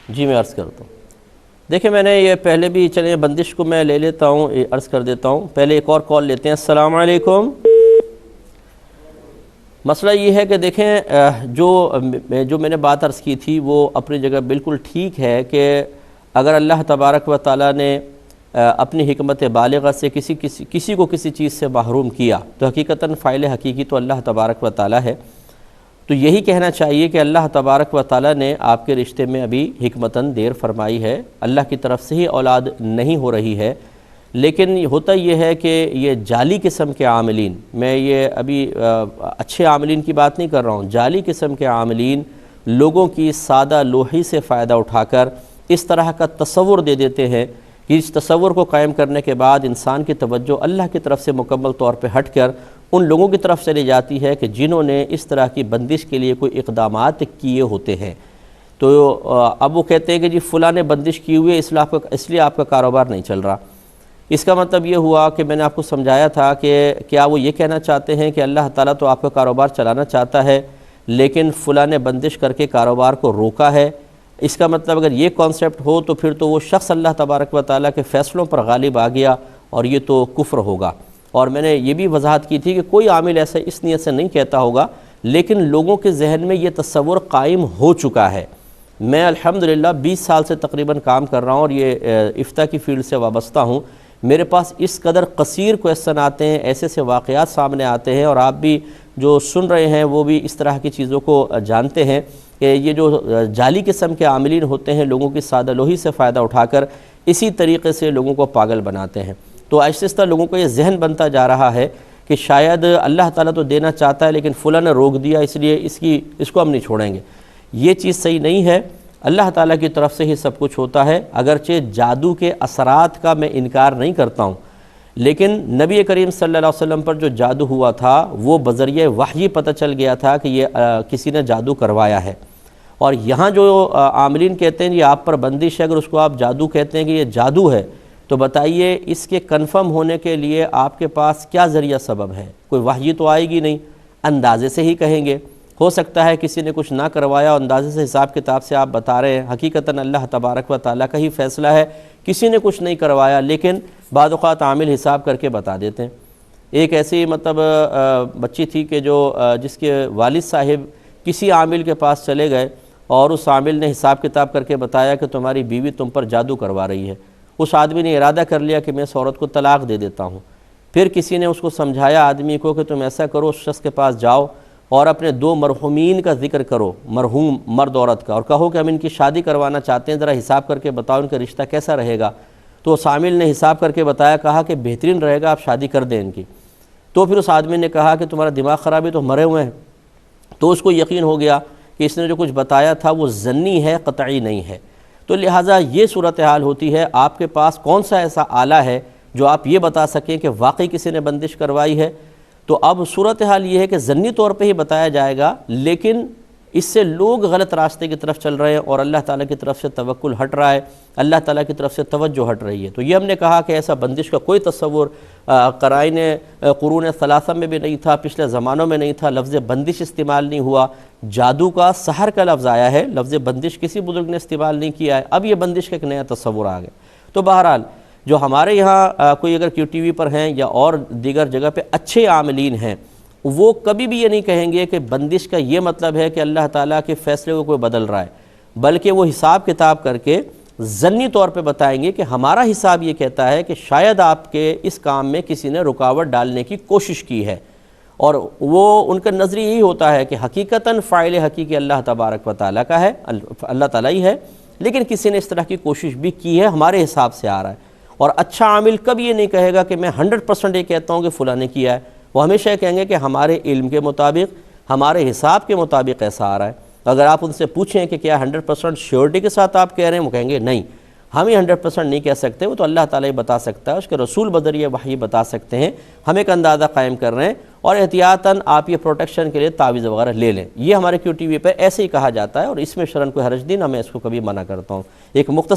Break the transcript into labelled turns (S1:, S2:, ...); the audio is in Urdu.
S1: جی میں عرض کرتا ہوں. دیکھیں میں نے یہ پہلے بھی چلیں بندش کو میں لے لیتا ہوں، عرض کر دیتا ہوں. پہلے ایک اور کال لیتے ہیں. السلام علیکم. مسئلہ یہ ہے کہ دیکھیں جو میں نے بات عرض کی تھی وہ اپنی جگہ بالکل ٹھیک ہے کہ اگر اللہ تبارک و تعالیٰ نے اپنی حکمت بالغہ سے کسی کو کسی چیز سے محروم کیا تو حقیقتاً فاعل حقیقی تو اللہ تبارک و تعالیٰ ہے. تو یہی کہنا چاہیے کہ اللہ تبارک و تعالیٰ نے آپ کے رشتے میں ابھی حکمتاً دیر فرمائی ہے. اللہ کی طرف سے ہی اولاد نہیں ہو رہی ہے. لیکن ہوتا یہ ہے کہ یہ جعلی قسم کے عاملین، میں یہ ابھی اچھے عاملین کی بات نہیں کر رہا ہوں، جعلی قسم کے عاملین لوگوں کی سادہ لوحی سے فائدہ اٹھا کر اس طرح کا تصور دے دیتے ہیں کہ اس تصور کو قائم کرنے کے بعد انسان کی توجہ اللہ کی طرف سے مکمل طور پہ ہٹ کر ان لوگوں کی طرف چلی جاتی ہے کہ جنہوں نے اس طرح کی بندش کے لیے کوئی اقدامات کیے ہوتے ہیں. تو اب وہ کہتے ہیں کہ جی فلاں نے بندش کی ہوئی ہے اس لیے آپ کا کاروبار نہیں چل رہا. اس کا مطلب یہ ہوا کہ میں نے آپ کو سمجھایا تھا کہ کیا وہ یہ کہنا چاہتے ہیں کہ اللہ تعالیٰ تو آپ کا کاروبار چلانا چاہتا ہے لیکن فلاں نے بندش کر کے کاروبار کو روکا ہے. اس کا مطلب اگر یہ کانسیپٹ ہو تو پھر تو وہ شخص اللہ تبارک و تعالیٰ کے فیصلوں پر غالب آ گیا اور یہ تو کفر ہوگا. اور میں نے یہ بھی وضاحت کی تھی کہ کوئی عامل ایسا اس نیت سے نہیں کہتا ہوگا لیکن لوگوں کے ذہن میں یہ تصور قائم ہو چکا ہے. میں الحمدللہ 20 سال سے تقریباً کام کر رہا ہوں اور یہ افتاء کی فیلڈ سے وابستہ ہوں. میرے پاس اس قدر قصیر کویسچن آتے ہیں، ایسے سے واقعات سامنے آتے ہیں اور آپ بھی جو سن رہے ہیں وہ بھی اس طرح کی چیزوں کو جانتے ہیں کہ یہ جو جعلی قسم کے عاملین ہوتے ہیں لوگوں کی سادہ لوحی سے فائدہ اٹھا کر اسی طریقے سے لوگوں کو پاگل بناتے ہیں. تو آہستہ آہستہ لوگوں کو یہ ذہن بنتا جا رہا ہے کہ شاید اللہ تعالیٰ تو دینا چاہتا ہے لیکن فلاں نے روک دیا اس لیے اس کو ہم نہیں چھوڑیں گے. یہ چیز صحیح نہیں ہے. اللہ تعالیٰ کی طرف سے ہی سب کچھ ہوتا ہے. اگرچہ جادو کے اثرات کا میں انکار نہیں کرتا ہوں لیکن نبی کریم صلی اللہ علیہ وسلم پر جو جادو ہوا تھا وہ بذریعہ وحی پتہ چل گیا تھا کہ یہ کسی نے جادو کروایا ہے. اور یہاں جو عاملین کہتے ہیں یہ آپ پر بندش ہے، اگر اس کو آپ جادو کہتے ہیں کہ یہ جادو ہے تو بتائیے اس کے کنفرم ہونے کے لیے آپ کے پاس کیا ذریعہ سبب ہے؟ کوئی وحی تو آئے گی نہیں، اندازے سے ہی کہیں گے. ہو سکتا ہے کسی نے کچھ نہ کروایا اور اندازے سے حساب کتاب سے آپ بتا رہے ہیں. حقیقتاً اللہ تبارک و تعالیٰ کا ہی فیصلہ ہے، کسی نے کچھ نہیں کروایا لیکن بعض اوقات عامل حساب کر کے بتا دیتے ہیں. ایک ایسی بچی تھی کہ جس کے والد صاحب کسی عامل کے پاس چلے گئے اور اس عامل نے حساب کتاب کر کے بتایا کہ تمہاری بیوی تم پر جادو کروا رہی ہے. اس آدمی نے ارادہ کر لیا کہ میں اس عورت کو طلاق دے دیتا ہوں. پھر کسی نے اس کو سمجھایا آدمی کو کہ تم ایسا کرو، اس شخص کے پاس جاؤ اور اپنے 2 مرحومین کا ذکر کرو، مرحوم مرد عورت کا، اور کہو کہ ہم ان کی شادی کروانا چاہتے ہیں، ذرا حساب کر کے بتاؤ ان کا رشتہ کیسا رہے گا. تو اس عامل نے حساب کر کے بتایا، کہا کہ بہترین رہے گا، آپ شادی کر دیں ان کی. تو پھر اس آدمی نے کہا کہ تمہارا دماغ خراب ہے، تو مرے ہوئے ہیں. تو اس کو یقین ہو گیا کہ اس نے جو کچھ بتایا تھا وہ ظنی ہے، قطعی نہیں ہے. تو لہٰذا یہ صورتحال ہوتی ہے. آپ کے پاس کون سا ایسا آلہ ہے جو آپ یہ بتا سکیں کہ واقعی کسی نے بندش کروائی ہے؟ تو اب صورتحال یہ ہے کہ ظنی طور پہ ہی بتایا جائے گا لیکن اس سے لوگ غلط راستے کی طرف چل رہے ہیں اور اللہ تعالیٰ کی طرف سے توکل ہٹ رہا ہے، اللہ تعالیٰ کی طرف سے توجہ ہٹ رہی ہے. تو یہ ہم نے کہا کہ ایسا بندش کا کوئی تصور قرائن قرون ثلاثہ میں بھی نہیں تھا، پچھلے زمانوں میں نہیں تھا. لفظ بندش استعمال نہیں ہوا. جادو کا سحر کا لفظ آیا ہے، لفظ بندش کسی بزرگ نے استعمال نہیں کیا ہے. اب یہ بندش کا ایک نیا تصور آ گیا. تو بہرحال جو ہمارے یہاں کوئی اگر QTV پر ہیں یا اور دیگر جگہ پہ اچھے عاملین ہیں وہ کبھی بھی یہ نہیں کہیں گے کہ بندش کا یہ مطلب ہے کہ اللہ تعالیٰ کے فیصلے کو کوئی بدل رہا ہے، بلکہ وہ حساب کتاب کر کے ضمنی طور پہ بتائیں گے کہ ہمارا حساب یہ کہتا ہے کہ شاید آپ کے اس کام میں کسی نے رکاوٹ ڈالنے کی کوشش کی ہے. اور وہ ان کا نظریہ یہی ہوتا ہے کہ حقیقتاً فاعل حقیقی اللہ تبارک و تعالیٰ کا ہے، اللہ تعالیٰ ہی ہے، لیکن کسی نے اس طرح کی کوشش بھی کی ہے، ہمارے حساب سے آ رہا ہے. اور اچھا عامل کبھی یہ نہیں کہے گا کہ میں 100% یہ کہتا ہوں کہ فلاں نے کیا ہے. وہ ہمیشہ یہ کہیں گے کہ ہمارے علم کے مطابق، ہمارے حساب کے مطابق ایسا آ رہا ہے. اگر آپ ان سے پوچھیں کہ کیا 100% شیورٹی کے ساتھ آپ کہہ رہے ہیں، وہ کہیں گے نہیں، ہم یہ 100% نہیں کہہ سکتے، وہ تو اللہ تعالیٰ ہی بتا سکتا ہے، اس کے رسول بذریعہ وحی بتا سکتے ہیں. ہم ایک اندازہ قائم کر رہے ہیں اور احتیاطاً آپ یہ پروٹیکشن کے لیے تعویذ وغیرہ لے لیں. یہ ہمارے QTV پہ ایسے ہی کہا جاتا ہے اور اس میں شرعاً کوئی حرج نہیں، نہ میں اس کو کبھی منع کرتا ہوں. ایک مختصر